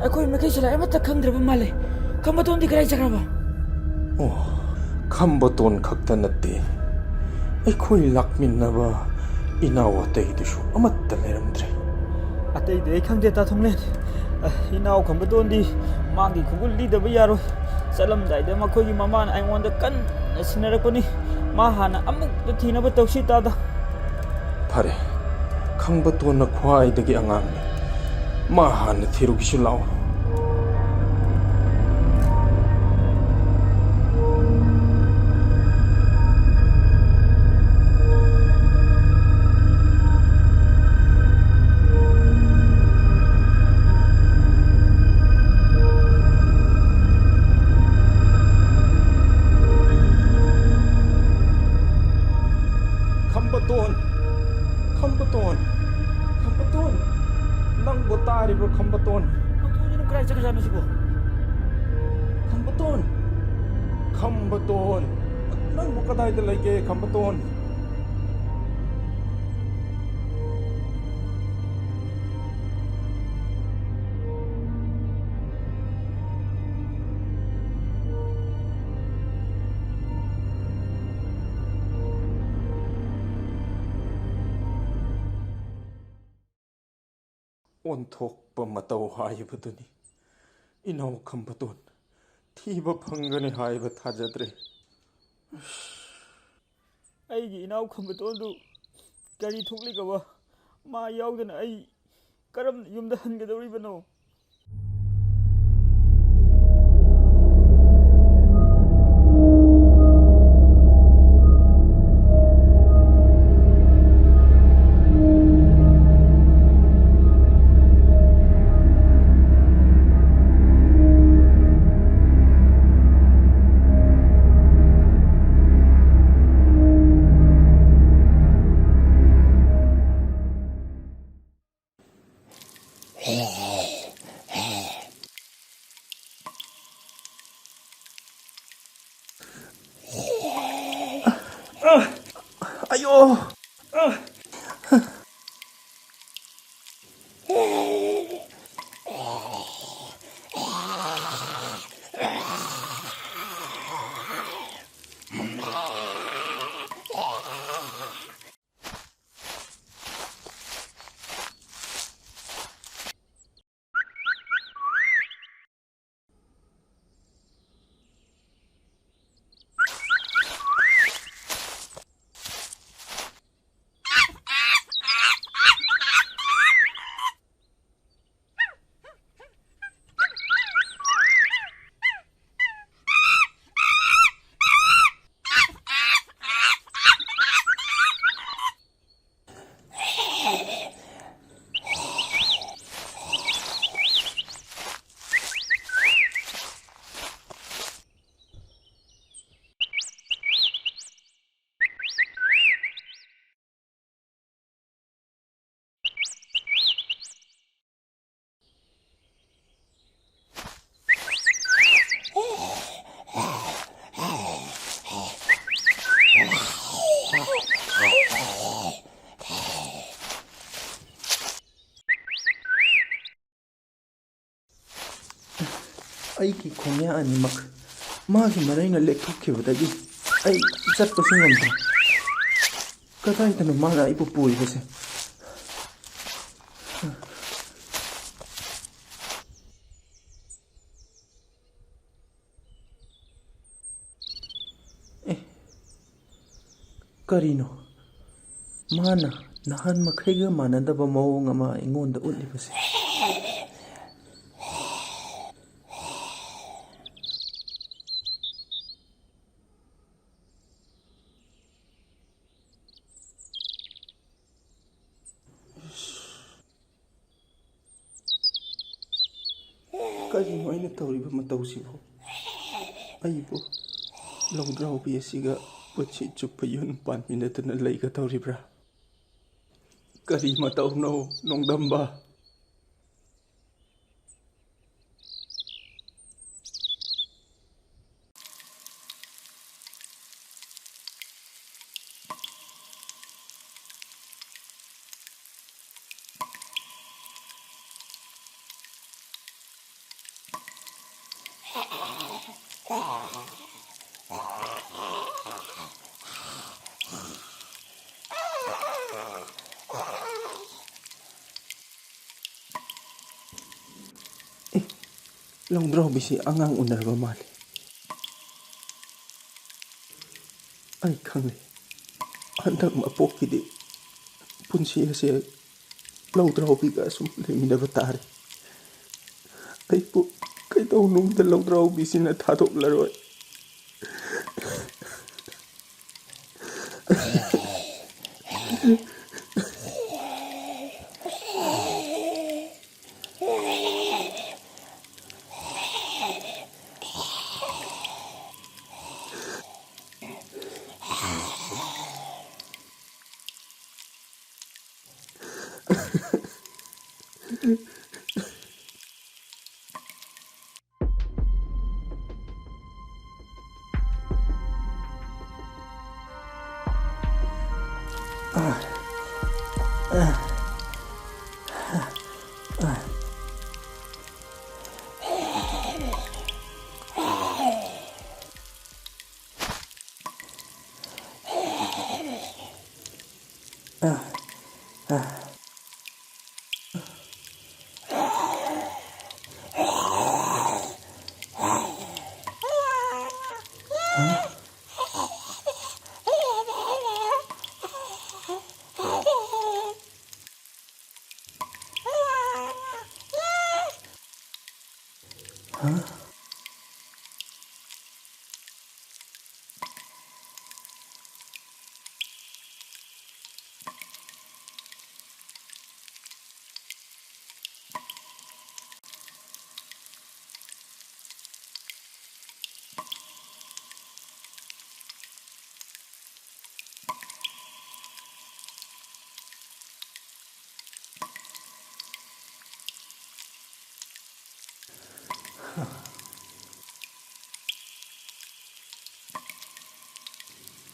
ꯑꯩꯈꯣꯏ ꯃꯈꯩ ꯁꯂꯥꯏ ꯑꯃꯠꯇ ꯈꯪꯗ꯭ꯔꯕ ꯃꯥꯜꯂꯦ ꯈꯝꯕꯇꯣꯟꯗꯤ ꯀꯗꯥꯏ ꯆꯠꯈ꯭ꯔꯕ ꯑꯣ ꯈꯝꯕꯇꯣꯟ ꯈꯛꯇ ꯅꯠꯇꯦ ꯑꯩꯈꯣꯏ ꯂꯥꯛꯃꯤꯟꯅꯕ ꯏꯅꯥꯎ ꯑꯇꯩꯗꯨꯁꯨ ꯑꯃꯠꯇ ꯂꯩꯔꯝꯗ꯭ꯔꯦ ꯑꯇꯩꯗꯤ ꯑꯩ ꯈꯪꯗꯦ ꯇꯥꯊꯣꯡꯂꯦꯟ ꯏꯅꯥꯎ ꯈꯝꯕꯇꯣꯟꯗꯤ ꯃꯥꯒꯤ ꯈꯨꯡꯒꯨꯜ ꯂꯤꯗꯕ ꯌꯥꯔꯣꯏ ꯆꯠꯂꯝꯗꯥꯏꯗ ꯃꯈꯣꯏꯒꯤ ꯃꯃꯥꯅ ꯑꯩꯉꯣꯟꯗ ꯀꯟꯅ ꯁꯤꯟꯅꯔꯛꯄꯅꯤ ꯃꯥ ꯍꯥꯟꯅ ꯑꯃꯨꯛꯇ ꯊꯤꯅꯕ ꯇꯧꯁꯤ ꯇꯥꯗ ꯐꯔꯦ ꯈꯝꯕꯇꯣꯟꯅ ꯈ꯭ꯋꯥꯏꯗꯒꯤ ꯑꯉꯥꯡꯅꯤ ꯃꯥ ꯍꯥꯟꯅ ꯊꯤꯔꯨꯒꯤꯁꯨ ꯂꯥꯛꯑꯣ ꯈꯝꯕꯇꯣꯟ ꯈꯝꯕꯇꯣꯟ ꯈꯝꯕꯇꯣꯟ ꯅꯪꯕꯨ ꯇꯥꯔꯤꯕ꯭ꯔꯣ ꯈꯝꯕꯇꯣꯟ ꯅꯪꯊꯣꯛꯁꯤꯅ ꯀꯗꯥꯏ ꯆꯠꯈ꯭ꯔꯖꯥꯠꯅꯣ ꯁꯤꯕꯣ ꯈꯝꯕꯇꯣꯟ ꯈꯝꯕꯇꯣꯟ ꯅꯪꯕꯨ ꯀꯗꯥꯏꯗ ꯂꯩꯒꯦ ꯈꯝꯕꯇꯣꯟ ꯑꯣꯟꯊꯣꯛꯄ ꯃꯇꯧ ꯍꯥꯏꯕꯗꯨꯅꯤ ꯏꯅꯥꯎ ꯈꯝꯕꯇꯣꯟ ꯊꯤꯕ ꯐꯪꯒꯅꯤ ꯍꯥꯏꯕ ꯊꯥꯖꯗ꯭ꯔꯦ ꯑꯩꯒꯤ ꯏꯅꯥꯎ ꯈꯝꯕꯇꯣꯟꯗꯨ ꯀꯔꯤ ꯊꯣꯛꯂꯤꯒꯕ ꯃꯥ ꯌꯥꯎꯗꯅ ꯑꯩ ꯀꯔꯝꯅ ꯌꯨꯝꯗ ꯍꯟꯒꯗꯧꯔꯤꯕꯅꯣ ꯑꯌꯣ ꯑꯩꯒꯤ ꯈꯣꯡꯌꯥ ꯑꯅꯤꯃꯛ ꯃꯥꯒꯤ ꯃꯔꯩꯅ ꯂꯦꯛꯊꯣꯛꯈꯤꯕꯗꯒꯤ ꯑꯩ ꯆꯠꯄꯁꯨ ꯉꯝꯗ꯭ꯔꯦ ꯀꯗꯥꯏꯗꯅꯣ ꯃꯥꯅ ꯑꯩꯕꯨ ꯄꯨꯔꯤꯕꯁꯦ ꯀꯔꯤꯅꯣ ꯃꯥꯅ ꯅꯍꯥꯟ ꯃꯈꯩꯒ ꯃꯥꯟꯅꯗꯕ ꯃꯑꯣꯡ ꯑꯃ ꯑꯩꯉꯣꯟꯗ ꯎꯠꯂꯤꯕꯁꯦ ꯀꯔꯤꯅꯣ ꯑꯩꯅ ꯇꯧꯔꯤꯕ ꯃꯇꯧꯁꯤꯕꯨ? ꯑꯩꯕꯨ ꯂꯧꯗ꯭ꯔꯥꯎꯕꯤ ꯑꯁꯤꯒ ꯄꯨꯟꯁꯤ ꯆꯨꯞꯄ ꯌꯨꯝ ꯄꯥꯟꯃꯤꯟꯅꯗꯨꯅ ꯂꯩꯒꯗꯧꯔꯤꯕ꯭ꯔꯥ? ꯀꯔꯤ ꯃꯇꯧꯅꯣ ꯅꯣꯡꯗꯝꯕ? ꯂꯧꯗ꯭ꯔꯥꯎꯕꯤꯁꯤ ꯑꯉꯥꯡ ꯎꯅꯔꯕ ꯃꯥꯜꯂꯤ꯫ ꯑꯩ ꯈꯪꯂꯦ, ꯍꯟꯗꯛ ꯃꯄꯣꯛꯀꯤꯗꯤ ꯄꯨꯟꯁꯤ ꯑꯁꯦ ꯂꯧꯗ꯭ꯔꯥꯎꯕꯤꯒ ꯑꯁꯨꯝ ꯂꯩꯃꯤꯟꯅꯕ ꯇꯥꯔꯦ꯫ ꯑꯩꯕꯨ ꯀꯩꯗꯧꯅꯨꯡꯗ ꯂꯧꯗ꯭ꯔꯥꯎꯕꯤꯁꯤꯅ ꯊꯥꯗꯣꯛꯂꯔꯣꯏ꯫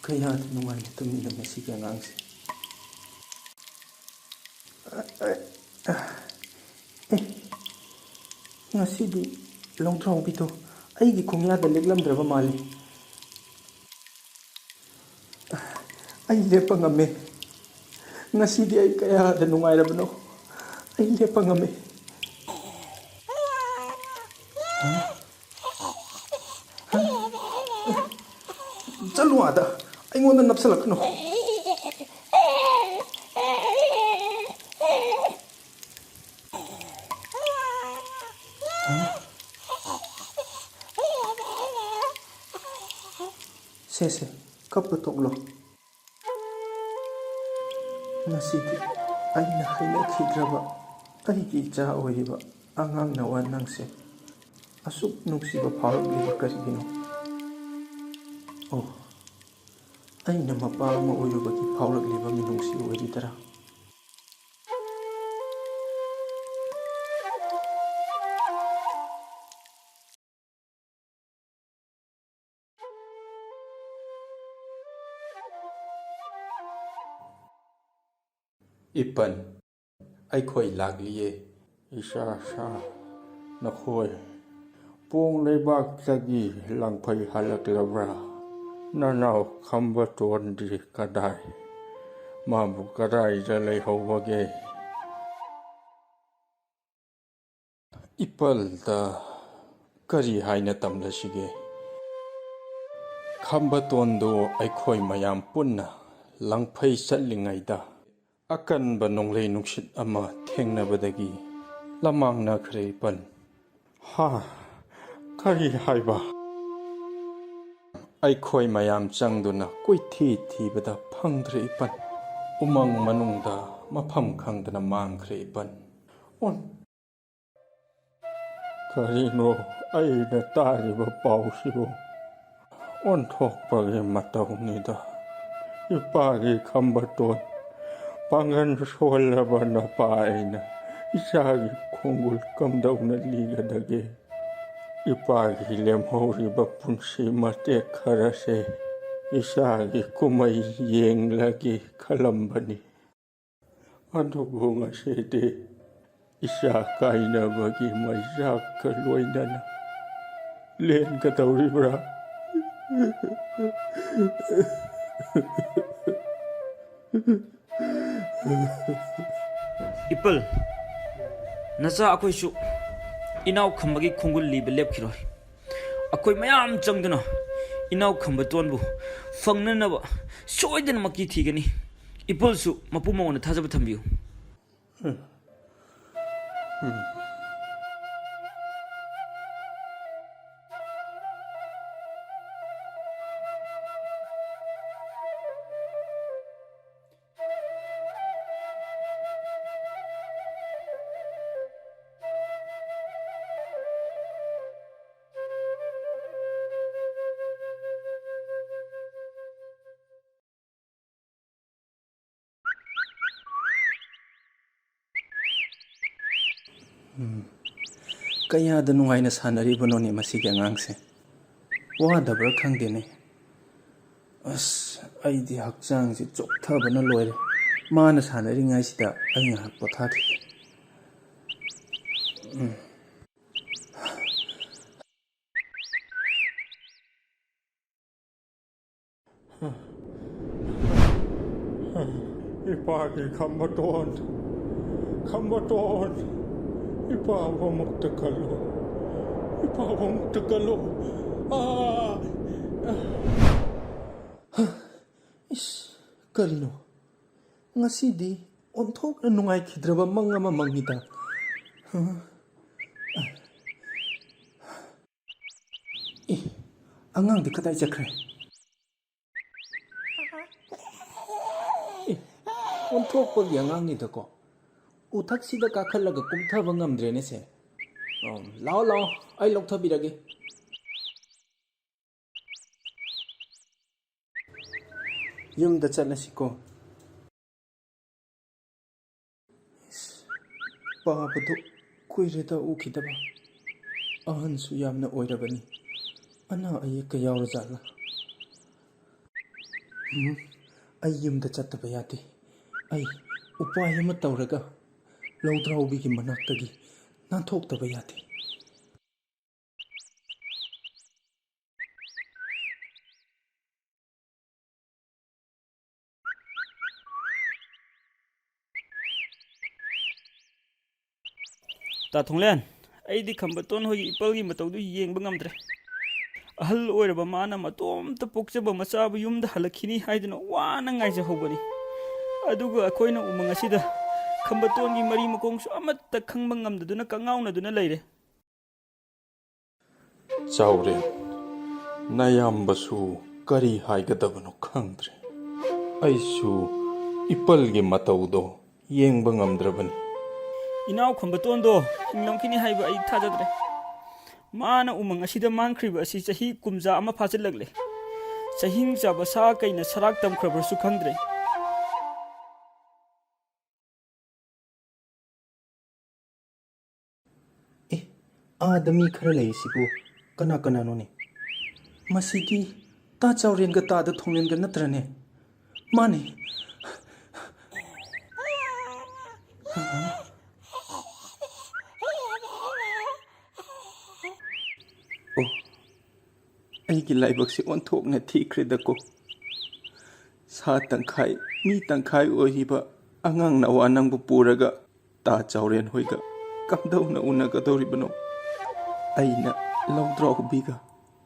ꯀꯌꯥꯗ ꯅꯨꯡꯉꯥꯏꯅ ꯇꯨꯝꯃꯤꯅꯣ ꯃꯁꯤꯒꯤ ꯑꯉꯥꯡꯁꯦ? ꯉꯁꯤꯗꯤ ꯂꯧꯗ꯭ꯔꯥꯎꯕꯤꯗꯣ ꯑꯩꯒꯤ ꯈꯣꯡꯌꯥꯗ ꯂꯦꯛꯂꯝꯗ꯭ꯔꯕ ꯃꯥꯜꯂꯤ꯫ ꯑꯩ ꯂꯦꯞꯄ ꯉꯝꯃꯦ꯫ ꯉꯁꯤꯗꯤ ꯑꯩ ꯀꯌꯥꯗ ꯅꯨꯡꯉꯥꯏꯔꯕꯅꯣ꯫ ꯑꯩ ꯂꯦꯞꯄ ꯉꯝꯃꯦ꯫ ꯆꯠꯂꯨ ꯑꯥꯗ, ꯑꯩꯉꯣꯟꯗ ꯅꯞꯁꯜꯂꯛꯀꯅꯨ꯫ ꯁꯦ ꯀꯞꯄ ꯇꯣꯛꯂꯣ꯫ ꯉꯁꯤꯗꯤ ꯑꯩꯅ ꯍꯩꯅꯈꯤꯗ꯭ꯔꯕ ꯑꯩꯒꯤ ꯏꯆꯥ ꯑꯣꯏꯔꯤꯕ ꯑꯉꯥꯡ ꯅꯋꯥ ꯅꯪꯁꯦ ꯑꯁꯨꯛ ꯅꯨꯡꯁꯤꯕ ꯐꯥꯎꯔꯛꯂꯤꯕ ꯀꯔꯤꯒꯤꯅꯣ? ꯑꯣ, ꯑꯩꯅ ꯃꯄꯥ ꯑꯃ ꯑꯣꯏꯔꯨꯕꯒꯤ ꯐꯥꯎꯔꯛꯂꯤꯕ ꯃꯤꯅꯨꯡꯁꯤ ꯑꯣꯏꯔꯤꯗꯔꯥ? ꯏꯄꯟ, ꯑꯩꯈꯣꯏ ꯂꯥꯛꯂꯤꯌꯦ꯫ ꯏꯆꯥ, ꯅꯈꯣꯏ ꯄꯣꯡ ꯂꯩꯕꯥꯛꯇꯒꯤ ꯂꯪꯐꯩ ꯍꯜꯂꯛꯂꯕ꯭ꯔꯥ? ꯅꯅꯥꯎ ꯈꯝꯕꯇꯣꯟꯗꯤ ꯀꯗꯥꯏ? ꯃꯥꯕꯨ ꯀꯗꯥꯏꯗ ꯂꯩꯍꯧꯕꯒꯦ? ꯏꯄꯜꯗ ꯀꯔꯤ ꯍꯥꯏꯅ ꯇꯝꯂꯁꯤꯒꯦ? ꯈꯝꯕꯇꯣꯟꯗꯨ ꯑꯩꯈꯣꯏ ꯃꯌꯥꯝ ꯄꯨꯟꯅ ꯂꯪꯐꯩ ꯆꯠꯂꯤꯉꯩꯗ ꯑꯀꯟꯕ ꯅꯣꯡꯂꯩ ꯅꯨꯡꯁꯤꯠ ꯑꯃ ꯊꯦꯡꯅꯕꯗꯒꯤ ꯂꯃꯥꯡꯅꯈ꯭ꯔꯦ ꯏꯄꯟ꯫ ꯀꯔꯤ ꯍꯥꯏꯕ? ꯑꯩꯈꯣꯏ ꯃꯌꯥꯝ ꯆꯪꯗꯨꯅ ꯀꯣꯏꯊꯤ ꯊꯤꯕꯗ ꯐꯪꯗ꯭ꯔꯦ ꯏꯄꯟ꯫ ꯎꯃꯪ ꯀꯔꯤꯅꯣ ꯑꯩꯅ ꯇꯥꯔꯤꯕ ꯄꯥꯎꯁꯤꯕꯨ ꯑꯣꯟꯊꯣꯛꯄꯒꯤ ꯃꯇꯧꯅꯤꯗ ꯏꯄꯥꯒꯤ ꯈꯝꯕꯇꯣꯟ ꯄꯥꯡꯒꯜ ꯁꯣꯜꯂꯕ ꯅꯄꯥ ꯑꯩꯅ ꯏꯆꯥꯒꯤ ꯈꯣꯡꯒꯨꯜ ꯀꯝꯗꯧꯅ ꯂꯤꯒꯗꯒꯦ ꯏꯄꯥꯒꯤ ꯂꯦꯝꯍꯧꯔꯤꯕ ꯄꯨꯟꯁꯤ ꯃꯇꯦꯛ ꯈꯔꯁꯦ ꯏꯆꯥꯒꯤ ꯀꯨꯝꯍꯩ ꯌꯦꯡꯂꯒꯦ ꯈꯜꯂꯝꯕꯅꯤ ꯑꯗꯨꯕꯨ ꯉꯁꯤꯗꯤ ꯏꯆꯥ ꯀꯥꯏꯅꯕꯒꯤ ꯃꯩꯖꯥꯛꯀ ꯂꯣꯏꯅꯅ ꯂꯦꯟꯒꯗꯧꯔꯤꯕ꯭ꯔꯥ ꯏꯄꯜ ꯅꯆꯥ ꯑꯩꯈꯣꯏꯁꯨ ꯏꯅꯥꯎ ꯈꯝꯕꯒꯤ ꯈꯣꯡꯒꯨꯜ ꯂꯤꯕ ꯂꯦꯞꯈꯤꯔꯣꯏ ꯑꯩꯈꯣꯏ ꯃꯌꯥꯝ ꯆꯪꯗꯨꯅ ꯏꯅꯥꯎ ꯈꯝꯕꯇꯣꯟꯕꯨ ꯐꯪꯅꯅꯕ ꯁꯣꯏꯗꯅꯃꯛꯀꯤ ꯊꯤꯒꯅꯤ ꯏꯄꯜꯁꯨ ꯃꯄꯨ ꯃꯉꯣꯟꯗ ꯊꯥꯖꯕ ꯊꯝꯕꯤꯌꯨ ꯀꯌꯥꯗ ꯅꯨꯡꯉꯥꯏꯅ ꯁꯥꯟꯅꯔꯤꯕꯅꯣꯅꯦ ꯃꯁꯤꯒꯤ ꯑꯉꯥꯡꯁꯦ ꯋꯥꯗꯕ꯭ꯔꯥ ꯈꯪꯗꯦꯅꯦ ꯑꯁ ꯑꯩꯗꯤ ꯍꯛꯆꯥꯡꯁꯦ ꯆꯣꯛꯊꯕꯅ ꯂꯣꯏꯔꯦ ꯃꯥꯅ ꯁꯥꯟꯅꯔꯤꯉꯩꯁꯤꯗ ꯑꯩ ꯉꯥꯏꯍꯥꯛ ꯄꯣꯊꯥꯈꯤꯒꯦ ꯏꯄꯥꯒꯤ ꯈꯝꯕꯇꯣꯟ ꯏꯄꯥꯕꯨ ꯑꯃꯨꯛꯇ ꯀꯜꯂꯨ ꯏꯄꯥꯕꯨ ꯑꯃꯨꯛꯇ ꯀꯜꯂꯨ ꯏꯁ ꯀꯔꯤꯅꯣ ꯉꯁꯤꯗꯤ ꯑꯣꯟꯊꯣꯛꯅ ꯅꯨꯡꯉꯥꯏꯈꯤꯗ꯭ꯔꯕ ꯃꯪ ꯑꯃ ꯃꯪꯉꯤꯗ ꯑꯉꯥꯡꯗꯤ ꯀꯗꯥꯏ ꯆꯠꯈ꯭ꯔꯦ ꯑꯣꯟꯊꯣꯛꯄꯒꯤ ꯑꯉꯥꯡꯅꯤꯗꯀꯣ ꯎꯊꯛꯁꯤꯗ ꯀꯥꯈꯠꯂꯒ ꯀꯨꯝꯊꯕ ꯉꯝꯗ꯭ꯔꯦꯅꯦ ꯁꯦ ꯂꯥꯛꯑꯣ ꯂꯥꯛꯑꯣ ꯑꯩ ꯂꯧꯊꯕꯤꯔꯒꯦ ꯌꯨꯝꯗ ꯆꯠꯂꯁꯤꯀꯣ ꯄꯥꯕꯗꯣ ꯀꯨꯏꯔꯦꯗ ꯎꯈꯤꯗꯕ ꯑꯍꯟꯁꯨ ꯌꯥꯝꯅ ꯑꯣꯏꯔꯕꯅꯤ ꯑꯅꯥ ꯑꯌꯦꯛꯀ ꯌꯥꯎꯔꯖꯥꯠꯂꯥ ꯑꯩ ꯌꯨꯝꯗ ꯆꯠꯇꯕ ꯌꯥꯗꯦ ꯑꯩ ꯎꯄꯥꯏ ꯑꯃ ꯇꯧꯔꯒ ꯂꯧꯗ꯭ꯔꯥꯎꯕꯤꯒꯤ ꯃꯅꯥꯛꯇꯒꯤ ꯅꯥꯟꯊꯣꯛꯇꯕ ꯌꯥꯗꯦ ꯇꯥ ꯊꯣꯡꯂꯦꯟ ꯑꯩꯗꯤ ꯈꯝꯕꯇꯣꯟ ꯍꯣꯏꯒꯤ ꯏꯄꯜꯒꯤ ꯃꯇꯧꯗꯨ ꯌꯦꯡꯕ ꯉꯝꯗ꯭ꯔꯦ ꯑꯍꯜ ꯑꯣꯏꯔꯕ ꯃꯥꯅ ꯃꯇꯣꯝꯇ ꯄꯣꯛꯆꯕ ꯃꯆꯥꯕꯨ ꯌꯨꯝꯗ ꯍꯜꯂꯛꯈꯤꯅꯤ ꯍꯥꯏꯗꯨꯅ ꯋꯥꯅ ꯉꯥꯏꯖꯍꯧꯕꯅꯤ ꯑꯗꯨꯒ ꯑꯩꯈꯣꯏꯅ ꯎꯃꯪ ꯑꯁꯤꯗ ꯈꯝꯕꯇꯣꯟꯒꯤ ꯃꯔꯤ ꯃꯈꯣꯡꯁꯨ ꯑꯃꯠꯇ ꯈꯪꯕ ꯉꯝꯗꯗꯨꯅ ꯀꯪꯉꯥꯎꯅꯗꯨꯅ ꯂꯩꯔꯦ ꯆꯥꯎꯔꯦꯟ ꯅꯌꯥꯝꯕꯁꯨ ꯀꯔꯤ ꯍꯥꯏꯒꯗꯕꯅꯣ ꯈꯪꯗ꯭ꯔꯦ ꯑꯩꯁꯨ ꯏꯄꯜꯒꯤ ꯃꯇꯧꯗꯣ ꯌꯦꯡꯕ ꯉꯝꯗ꯭ꯔꯕꯅꯤ ꯏꯅꯥꯎ ꯈꯝꯕꯇꯣꯟꯗꯣ ꯍꯤꯡꯂꯝꯈꯤꯅꯤ ꯍꯥꯏꯕ ꯑꯩ ꯊꯥꯖꯗ꯭ꯔꯦ ꯃꯥꯅ ꯎꯃꯪ ꯑꯁꯤꯗ ꯃꯥꯡꯈ꯭ꯔꯤꯕ ꯑꯁꯤ ꯆꯍꯤ 50 ꯐꯥꯖꯤꯜꯂꯛꯂꯦ ꯆꯍꯤꯡ ꯆꯥꯕ ꯁꯥ ꯀꯩꯅ ꯁꯔꯥꯛ ꯇꯝꯈ꯭ꯔꯕꯁꯨ ꯈꯪꯗ꯭ꯔꯦ ꯑꯥꯗ ꯃꯤ ꯈꯔ ꯂꯩꯔꯤꯁꯤꯕꯨ ꯀꯅꯥ ꯀꯅꯥꯅꯣꯅꯦ ꯃꯁꯤꯗꯤ ꯇꯥ ꯆꯥꯎꯔꯦꯟꯒ ꯇꯥꯗ ꯊꯣꯡꯂꯦꯟꯒ ꯅꯠꯇ꯭ꯔꯅꯦ ꯃꯥꯅꯦ ꯑꯣ ꯑꯩꯒꯤ ꯂꯥꯏꯕꯛꯁꯦ ꯑꯣꯟꯊꯣꯛꯅ ꯊꯤꯈ꯭ꯔꯦꯗꯀꯣ ꯁꯥ ꯇꯪꯈꯥꯏ ꯃꯤ ꯇꯪꯈꯥꯏ ꯑꯣꯏꯔꯤꯕ ꯑꯉꯥꯡ ꯅꯋꯥ ꯅꯪꯕꯨ ꯄꯨꯔꯒ ꯇꯥ ꯆꯥꯎꯔꯦꯟ ꯍꯣꯏꯒ ꯀꯝꯗꯧꯅ ꯎꯅꯒꯗꯧꯔꯤꯕꯅꯣ ꯑꯩꯅ ꯂꯧꯗ꯭ꯔꯥꯎꯕꯤꯒ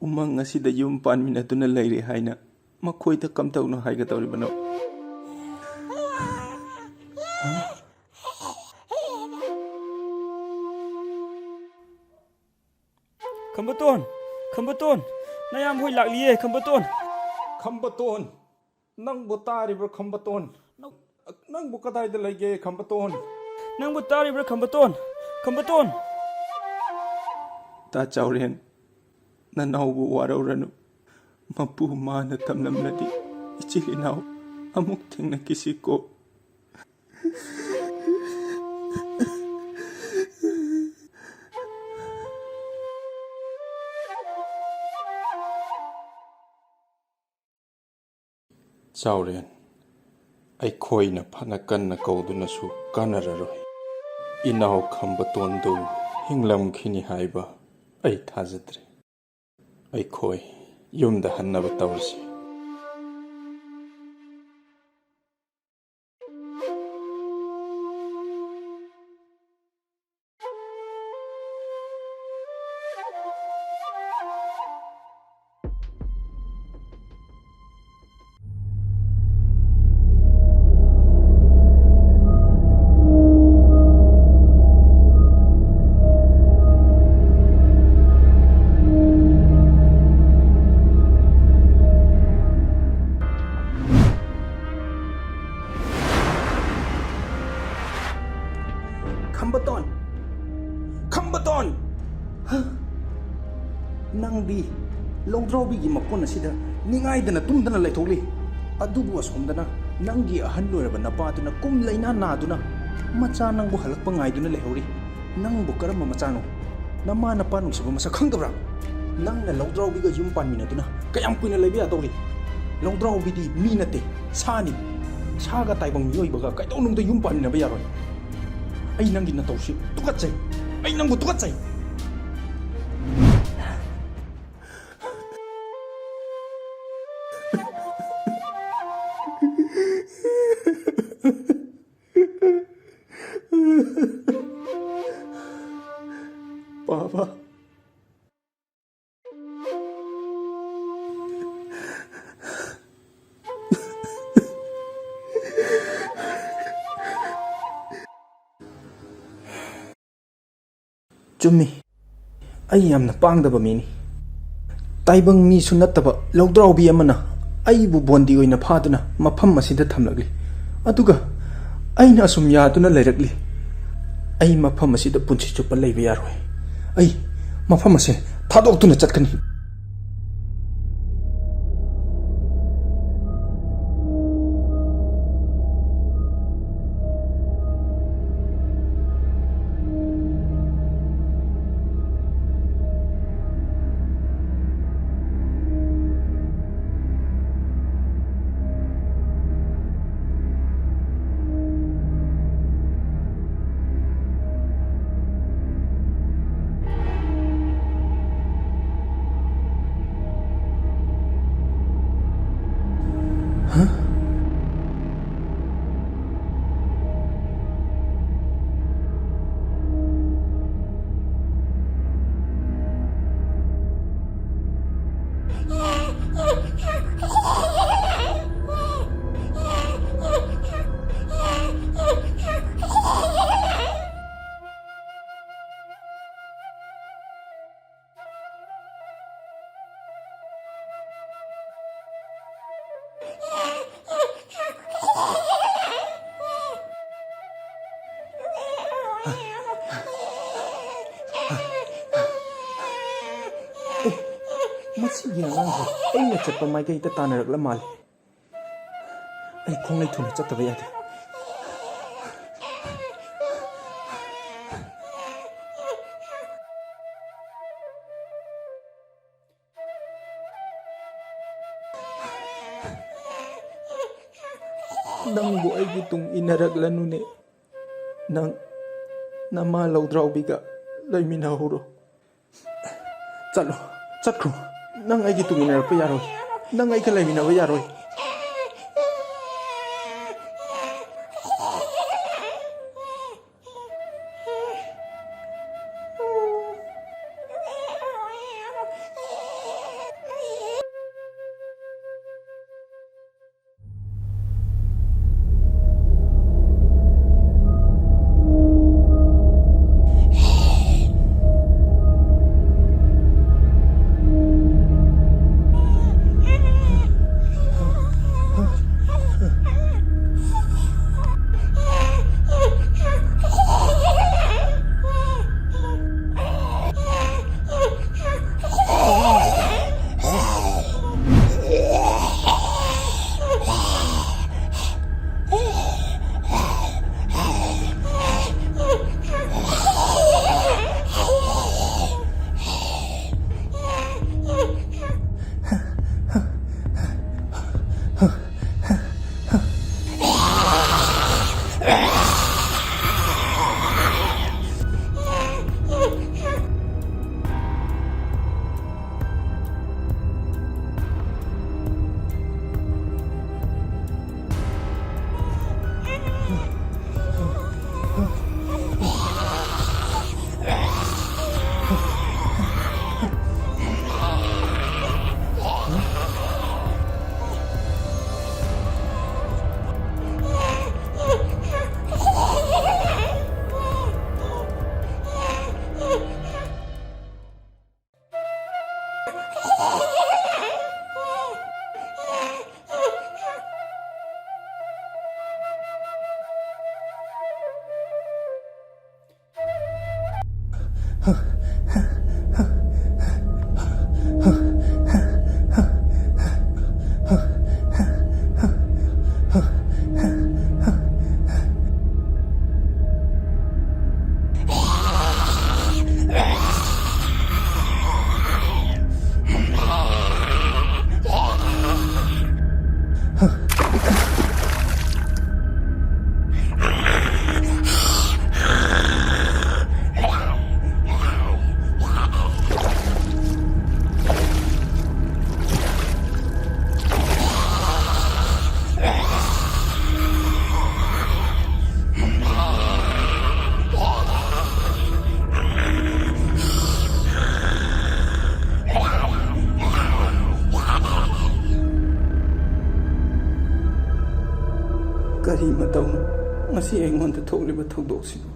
ꯎꯃꯪ ꯑꯁꯤꯗ ꯌꯨꯝ ꯄꯥꯟꯃꯤꯟꯅꯗꯨꯅ ꯂꯩꯔꯦ ꯍꯥꯏꯅ ꯃꯈꯣꯏꯗ ꯀꯝꯗꯧꯅ ꯍꯥꯏꯒꯗꯧꯔꯤꯕꯅꯣ ꯈꯝꯕꯇꯣꯟ ꯅꯌꯥꯝꯕ ꯍꯣꯏ ꯂꯥꯛꯂꯤꯌꯦ ꯈꯝꯕꯇꯣꯟ ꯅꯪꯕꯨ ꯇꯥꯔꯤꯕ꯭ꯔꯥ ꯈꯝꯕꯇꯣꯟ ꯅꯪꯕꯨ ꯀꯗꯥꯏꯗ ꯂꯩꯒꯦ ꯈꯝꯕꯇꯣꯟ ꯅꯪꯕꯨ ꯇꯥꯔꯤꯕ꯭ꯔꯥ ꯈꯝꯕꯇꯣꯟ ता चाउरेन ननाउबु वारौरनु मपु माना तमलमलदि इचिल इनाउ अमुक थेंगना किसी को चाउरेन अखोइना फना कन्ना कौदुनसु कानररोय इनाउ खंबतोंदु हिंगलमखिनी हाइबा ऐ थाजद्रे अखोय युमदा हन्नब तौरसे खंबतोन नंदी लौद्रौबीगी मकोन असिदा निंगाइदना तुमदना लेथोली अदुबु असोमदना नंगी अहन लोरबा नपादुना कुम लैना नादुना मचा नंबु हलकपा गाइदुना लेहौरी नंबु करम मचानो नमा नपा नुसिबा मसा खंगदब्रा नंगना लौद्रौबीगा युम पानमिनदुना कयाम कुइना लेबे यादौरी लौद्रौबीदी मी नते सानी सागा ताइबंग मियोइबगा कैदौनुंगदा युम पानमिनबा यारोय आई नंगी नतौसी तुगतचै आई नंगु तुगतचै बाबा चुम्मी आई यामना पांगदबा मीनी ताइबंग मीसु नत्तबा लौद्रौबी अमना आइबु बोंदी ओइना फादुना मफम असिदा थमलगली अदुगा अइना असुम यादुना लेरगली आई मफम असिदा पुंसी चुप्पा लेबा यारोय आई मफम असे थादोक्तुना चटकनी मसीगी अगांसे अइना चटपा माइकैदा तानरगला माले आई खोंलै थुना चत्तबा यादे नंबु अइगी तुंग इनरगलनुने नंग नमा लौद्रौबीगा लैमिनहौरो चलो चत्खो नंग अइगी तुंग इनरगपा यारोय नंग अइगा लैमिनबा यारोय Kari matawno ngasi aingondda thokliba thawdoksibu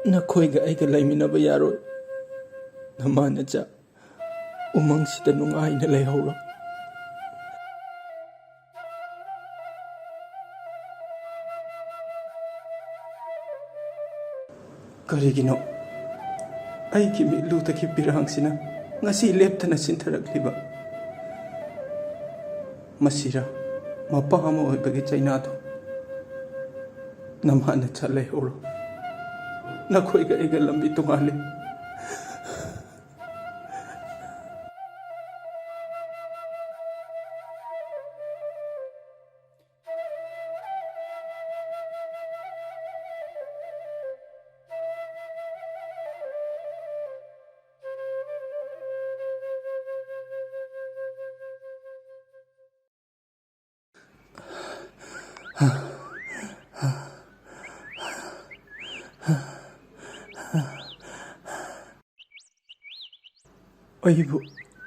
nakoiga aiga laiminaba yaroi namanacha umangsida nungaina leihoro karigino aigi miludagi birangsina ngasi leptana sintharagliba masira mapa ama oibagi chainado namanacha leihoro nakoiga aiga lambi tungale aibu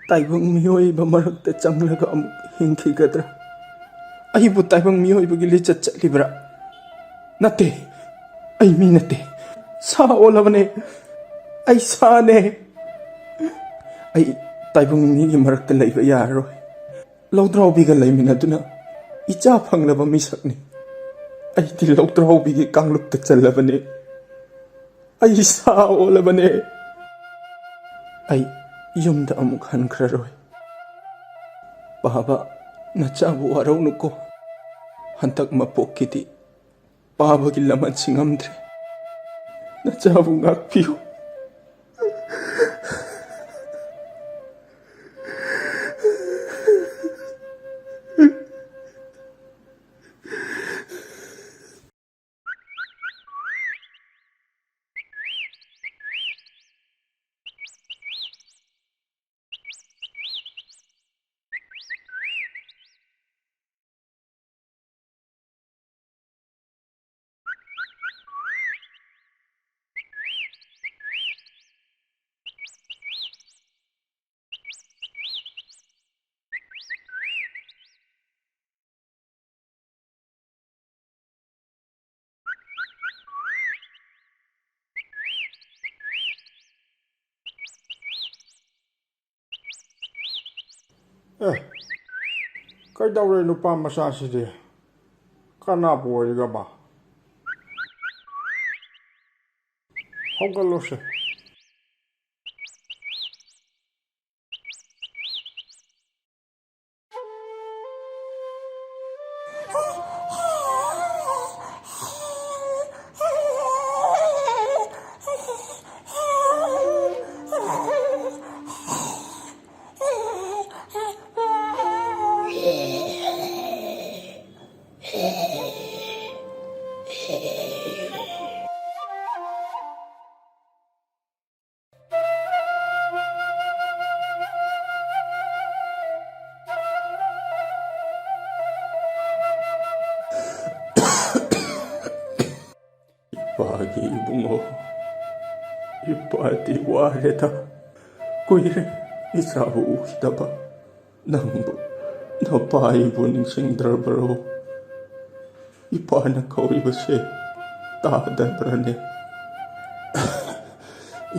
taibang miyoiba marakta changlaga amuk hingkhigadra aibu taibang miyoibagi lichat chatlibra natte ai mi natte sa olabane ai sa ne ai taibang migi marakta laiba yaroi laudraubiga laiminaduna icha phanglaba misakni ai ti laudraubigi kanglupta chalabane ai sa olabane ai yumda amuk hankraroi baba nachabu waraunuko hantak mapokiti babagi laman singamdre nachabu ngakpiyo ꯀꯩꯗꯧꯔꯦ ꯅꯨꯄꯥ ꯃꯆꯥꯁꯤꯗꯤ ꯀꯅꯥꯕꯨ ꯑꯣꯏꯔꯤꯒꯕ ꯍꯧꯒꯠꯂꯣꯁꯦ ꯏꯄꯥꯒꯤ ꯏꯕꯨꯡꯉꯣ, ꯏꯄꯥꯗꯤ ꯋꯥꯔꯦꯗ. ꯀꯨꯏꯔꯦ ꯏꯆꯥꯕꯨ ꯎꯈꯤꯗꯕ. ꯅꯪꯕꯨ ꯅꯄꯥ ꯑꯩꯕꯨ ꯅꯤꯡꯁꯤꯡꯗ꯭ꯔꯕꯔꯣ? ꯏꯄꯥꯅ ꯀꯧꯔꯤꯕꯁꯦ ꯇꯥꯗꯕ꯭ꯔꯅꯦ?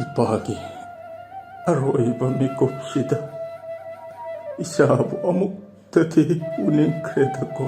ꯏꯄꯥꯒꯤ ꯑꯔꯣꯏꯕ ꯃꯤꯀꯨꯞꯁꯤꯗ ꯏꯆꯥꯕꯨ ꯑꯃꯨꯛꯇꯗꯤ ꯎꯅꯤꯡꯈ꯭ꯔꯦꯗꯀꯣ.